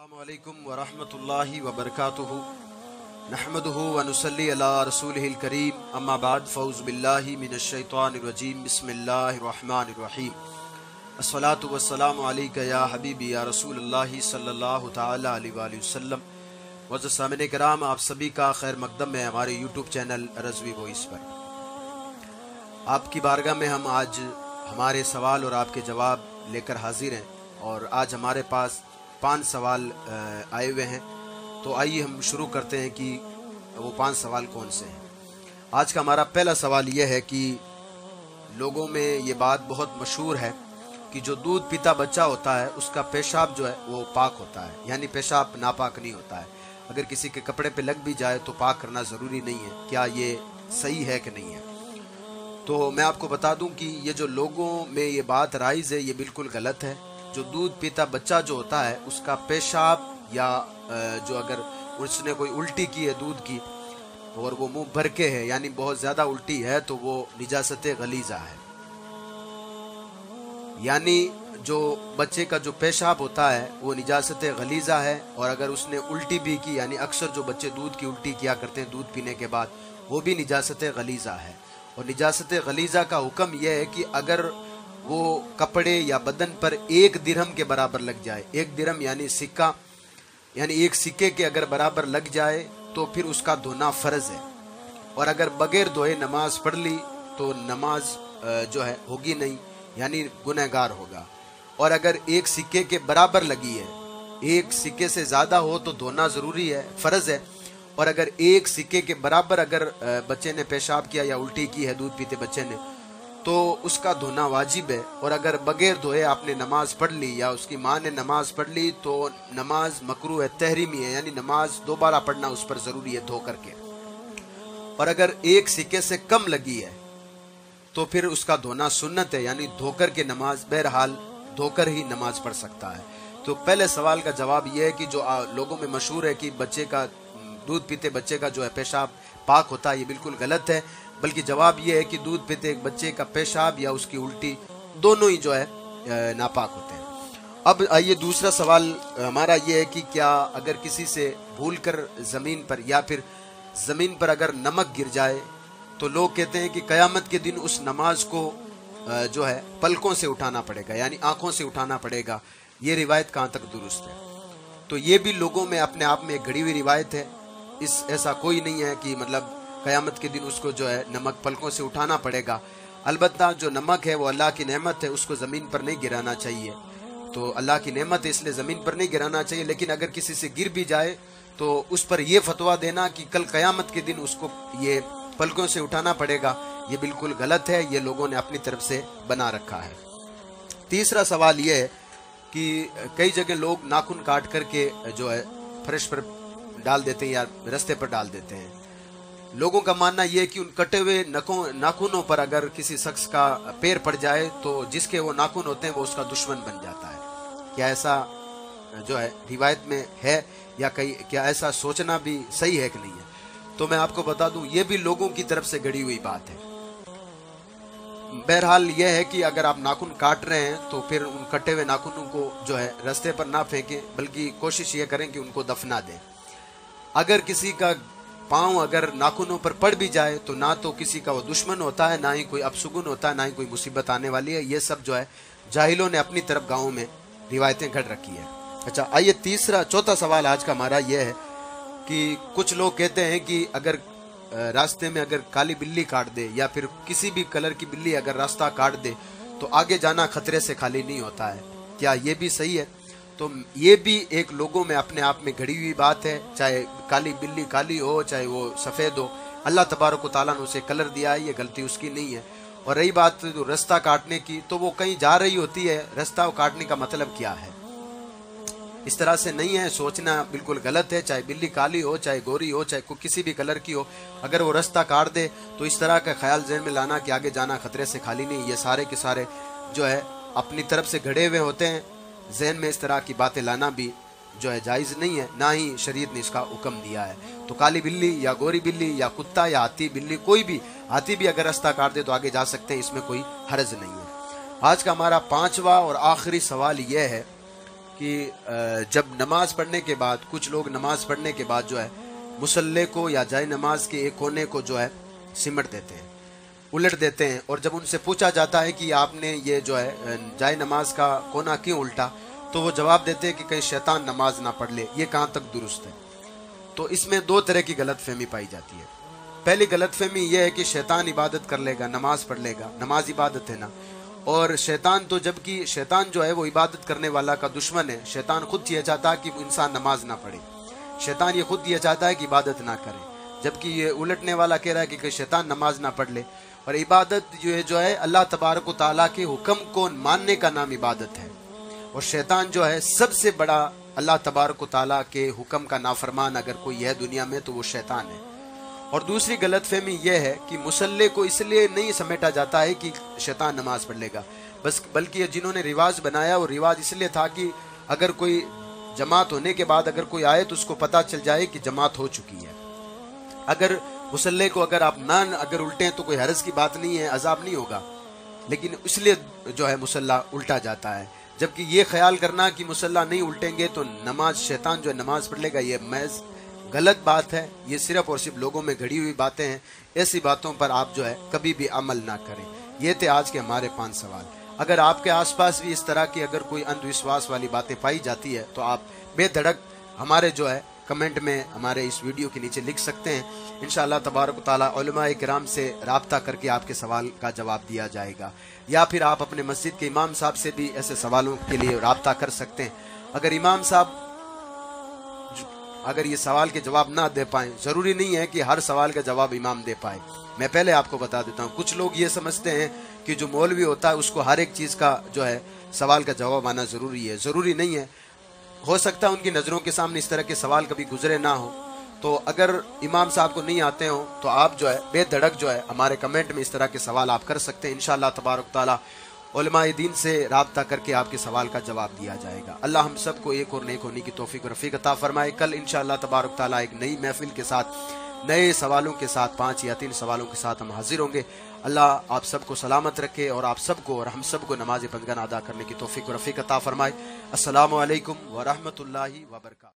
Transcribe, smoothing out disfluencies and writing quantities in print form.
अस्सलामुअलैकुम वरहमतुल्लाहि वबरकातुहु नहमदुहु व नुसल्ली अला रसूलिहिल करीम अम्मा बाद फ़ऊज़ु बिल्लाहि मिनश शैतानिर रजीम बिस्मिल्लाहिर रहमानिर रहीम अस्सलातु वस्सलामु अलैका या हबीबी या रसूलुल्लाहि सल्लल्लाहु तआला अलैहि वसल्लम। मुअज़्ज़ज़ सामिन किराम, आप सभी का खैर मकदम है हमारे यूट्यूब चैनल रज़वी वॉइस पर। आपकी बारगाह में हम आज हमारे सवाल और आपके जवाब लेकर हाजिर हैं और आज हमारे पास 5 सवाल आए हुए हैं। तो आइए हम शुरू करते हैं कि वो 5 सवाल कौन से हैं। आज का हमारा पहला सवाल यह है कि लोगों में ये बात बहुत मशहूर है कि जो दूध पीता बच्चा होता है उसका पेशाब जो है वो पाक होता है, यानी पेशाब नापाक नहीं होता है। अगर किसी के कपड़े पे लग भी जाए तो पाक करना ज़रूरी नहीं है। क्या ये सही है कि नहीं है? तो मैं आपको बता दूं कि ये जो लोगों में ये बात राइज है ये बिल्कुल गलत है। जो दूध पीता बच्चा जो होता है उसका पेशाब या जो अगर उसने कोई उल्टी की है दूध की और वो मुंह भर के है, यानी बहुत ज्यादा उल्टी है, तो वो निजासत गलीजा है। यानी जो बच्चे का जो पेशाब होता है वो निजासत गलीजा है। और अगर उसने उल्टी भी की, यानी अक्सर जो बच्चे दूध की उल्टी किया करते हैं दूध पीने के बाद, वो भी निजासत गलीजा है। और निजासत गलीजा का हुक्म यह है कि अगर वो कपड़े या बदन पर 1 दिरहम के बराबर लग जाए, 1 दिरहम यानी सिक्का, यानी 1 सिक्के के अगर बराबर लग जाए तो फिर उसका धोना फर्ज है। और अगर बगैर धोए नमाज पढ़ ली तो नमाज जो है होगी नहीं, यानी गुनहगार होगा। और अगर 1 सिक्के के बराबर लगी है, 1 सिक्के से ज्यादा हो तो धोना जरूरी है, फर्ज है। और अगर 1 सिक्के के बराबर अगर बच्चे ने पेशाब किया या उल्टी की है दूध पीते बच्चे ने, तो उसका धोना वाजिब है। और अगर बगैर धोए आपने नमाज पढ़ ली या उसकी माँ ने नमाज पढ़ ली तो नमाज मकरूह है, तहरीमी है, यानी नमाज दोबारा पढ़ना उस पर जरूरी है धो करके। और अगर 1 सिक्के से कम लगी है तो फिर उसका धोना सुन्नत है, यानी धोकर के नमाज, बहरहाल धोकर ही नमाज पढ़ सकता है। तो पहले सवाल का जवाब यह है कि जो लोगों में मशहूर है कि बच्चे का दूध पीते बच्चे का जो है पेशाब पाक होता है, ये बिल्कुल गलत है। बल्कि जवाब यह है कि दूध पीते एक बच्चे का पेशाब या उसकी उल्टी दोनों ही जो है नापाक होते हैं। अब आइए दूसरा सवाल हमारा यह है कि क्या अगर किसी से भूलकर जमीन पर या फिर जमीन पर अगर नमक गिर जाए तो लोग कहते हैं कि कयामत के दिन उस नमाज को जो है पलकों से उठाना पड़ेगा, यानी आंखों से उठाना पड़ेगा। ये रिवायत कहाँ तक दुरुस्त है? तो ये भी लोगों में अपने आप में एक घड़ी हुई रिवायत है। ऐसा कोई नहीं है कि मतलब कयामत के दिन उसको जो है नमक पलकों से उठाना पड़ेगा। अलबत्ता जो नमक है वो अल्लाह की नेमत है, उसको ज़मीन पर नहीं गिराना चाहिए। तो अल्लाह की नेमत है इसलिए ज़मीन पर नहीं गिराना चाहिए। लेकिन अगर किसी से गिर भी जाए तो उस पर यह फतवा देना कि कल कयामत के दिन उसको ये पलकों से उठाना पड़ेगा, ये बिल्कुल गलत है। ये लोगों ने अपनी तरफ से बना रखा है। तीसरा सवाल यह है कि कई जगह लोग नाखून काट करके जो है फर्श पर डाल देते हैं या रास्ते पर डाल देते हैं। लोगों का मानना यह है कि उन कटे हुए नाखूनों पर अगर किसी शख्स का पैर पड़ जाए तो जिसके वो नाखून होते हैं वो उसका दुश्मन बन जाता है। क्या ऐसा जो है रिवायत में है या क्या ऐसा सोचना भी सही है कि नहीं है? तो मैं आपको बता दूं ये भी लोगों की तरफ से गढ़ी हुई बात है। बहरहाल यह है कि अगर आप नाखून काट रहे हैं तो फिर उन कटे हुए नाखूनों को जो है रास्ते पर ना फेंकें, बल्कि कोशिश ये करें कि उनको दफना दें। अगर किसी का पांव अगर नाखूनों पर पड़ भी जाए तो ना तो किसी का वो दुश्मन होता है, ना ही कोई अपशगुन होता है, ना ही कोई मुसीबत आने वाली है। ये सब जो है जाहिलों ने अपनी तरफ गाँव में रिवायतें घड़ रखी है। अच्छा, आइए चौथा सवाल आज का हमारा यह है कि कुछ लोग कहते हैं कि अगर रास्ते में अगर काली बिल्ली काट दे या फिर किसी भी कलर की बिल्ली अगर रास्ता काट दे तो आगे जाना खतरे से खाली नहीं होता है। क्या ये भी सही है? तो ये भी एक लोगों में अपने आप में घड़ी हुई बात है। चाहे काली बिल्ली काली हो चाहे वो सफेद हो, अल्लाह तबारक व तआला ने उसे कलर दिया है, ये गलती उसकी नहीं है। और रही बात जो रास्ता काटने की, तो वो कहीं जा रही होती है, रास्ता काटने का मतलब क्या है? इस तरह से नहीं है, सोचना बिल्कुल गलत है। चाहे बिल्ली काली हो चाहे गोरी हो चाहे किसी भी कलर की हो, अगर वो रास्ता काट दे तो इस तरह का ख्याल ज़हन में लाना कि आगे जाना खतरे से खाली नहीं, ये सारे के सारे जो है अपनी तरफ से घड़े हुए होते हैं। जहन में इस तरह की बातें लाना भी जो है जायज़ नहीं है, ना ही शरीयत ने इसका हुक्म दिया है। तो काली बिल्ली या गोरी बिल्ली या कुत्ता या हाथी बिल्ली, कोई भी हाथी भी अगर रास्ता काट दे तो आगे जा सकते हैं, इसमें कोई हर्ज नहीं है। आज का हमारा 5वां और आखिरी सवाल यह है कि जब नमाज पढ़ने के बाद कुछ लोग नमाज पढ़ने के बाद जो है मुसल्ले को या जाए नमाज के एक कोने को जो है सिमट देते हैं, उलट देते हैं। और जब उनसे पूछा जाता है कि आपने ये जो है जाए नमाज का कोना क्यों उल्टा, तो वो जवाब देते हैं कि कहीं शैतान नमाज ना पढ़ ले। ये कहाँ तक दुरुस्त है? तो इसमें दो तरह की गलतफहमी पाई जाती है। पहली गलतफहमी यह है कि शैतान इबादत कर लेगा, नमाज पढ़ लेगा, नमाज इबादत है ना। और शैतान तो, जबकि शैतान जो है वो इबादत करने वाला का दुश्मन है। शैतान खुद ये चाहता है कि इंसान नमाज ना पढ़े, शैतान ये खुद ये चाहता है कि इबादत ना करे, जबकि ये उलटने वाला कह रहा है कि शैतान नमाज ना पढ़ ले। और इबादत जो है अल्लाह तबारक व तआला के हुक्म को मानने का नाम इबादत है। और शैतान जो है सबसे बड़ा अल्लाह तबारक व तआला के हुक्म का नाफरमान अगर कोई है दुनिया में तो वो शैतान है। और दूसरी गलतफहमी यह है कि मुसल्ले को इसलिए नहीं समेटा जाता है कि शैतान नमाज पढ़ लेगा, बस बल्कि जिन्होंने रिवाज बनाया वो रिवाज इसलिए था कि अगर कोई जमात होने के बाद अगर कोई आए तो उसको पता चल जाए कि जमात हो चुकी है। अगर मुसल्ले को अगर आप अगर उल्टे तो कोई हरज की बात नहीं है, अजाब नहीं होगा, लेकिन इसलिए जो है मुसल्ला उल्टा जाता है। जबकि ये ख्याल करना कि मुसल्ला नहीं उल्टेंगे तो नमाज शैतान जो है नमाज पढ़ लेगा, ये महज गलत बात है। ये सिर्फ और सिर्फ लोगों में घड़ी हुई बातें हैं। ऐसी बातों पर आप जो है कभी भी अमल ना करें। ये थे आज के हमारे 5 सवाल। अगर आपके आसपास भी इस तरह की अगर कोई अंधविश्वास वाली बातें पाई जाती है तो आप बेधड़क हमारे जो है कमेंट में हमारे इस वीडियो के नीचे लिख सकते हैं। इंशाअल्लाह तबारक व तआला उलमाए किराम से राब्ता करके आपके सवाल का जवाब दिया जाएगा। या फिर आप अपने मस्जिद के इमाम साहब से भी ऐसे सवालों के लिए राब्ता कर सकते हैं। अगर इमाम साहब अगर ये सवाल के जवाब ना दे पाए, जरूरी नहीं है कि हर सवाल का जवाब इमाम दे पाए। मैं पहले आपको बता देता हूँ, कुछ लोग ये समझते हैं कि जो मौलवी होता है उसको हर एक चीज का जो है सवाल का जवाब आना जरूरी है। जरूरी नहीं है। हो सकता है उनकी नजरों के सामने इस तरह के सवाल कभी गुजरे ना हो। तो अगर इमाम साहब को नहीं आते हो तो आप जो है बेधड़क जो है हमारे कमेंट में इस तरह के सवाल आप कर सकते हैं। इंशाअल्लाह तबारक तआला उलमाए दीन से राब्ता करके आपके सवाल का जवाब दिया जाएगा। अल्लाह हम सबको एक और नेक होने की तौफीक और रफीक अता फरमाए। कल इंशाअल्लाह तबारक तआला एक नई महफिल के साथ, नए सवालों के साथ, 5 या 3 सवालों के साथ हम हाजिर होंगे। अल्लाह आप सबको सलामत रखे और आप सबको और हम सबको नमाज बंदगाना अदा करने की तौफीक और रफीक अता फरमाए। अस्सलामु अलैकुम व रहमतुल्लाहि व बरकातहू।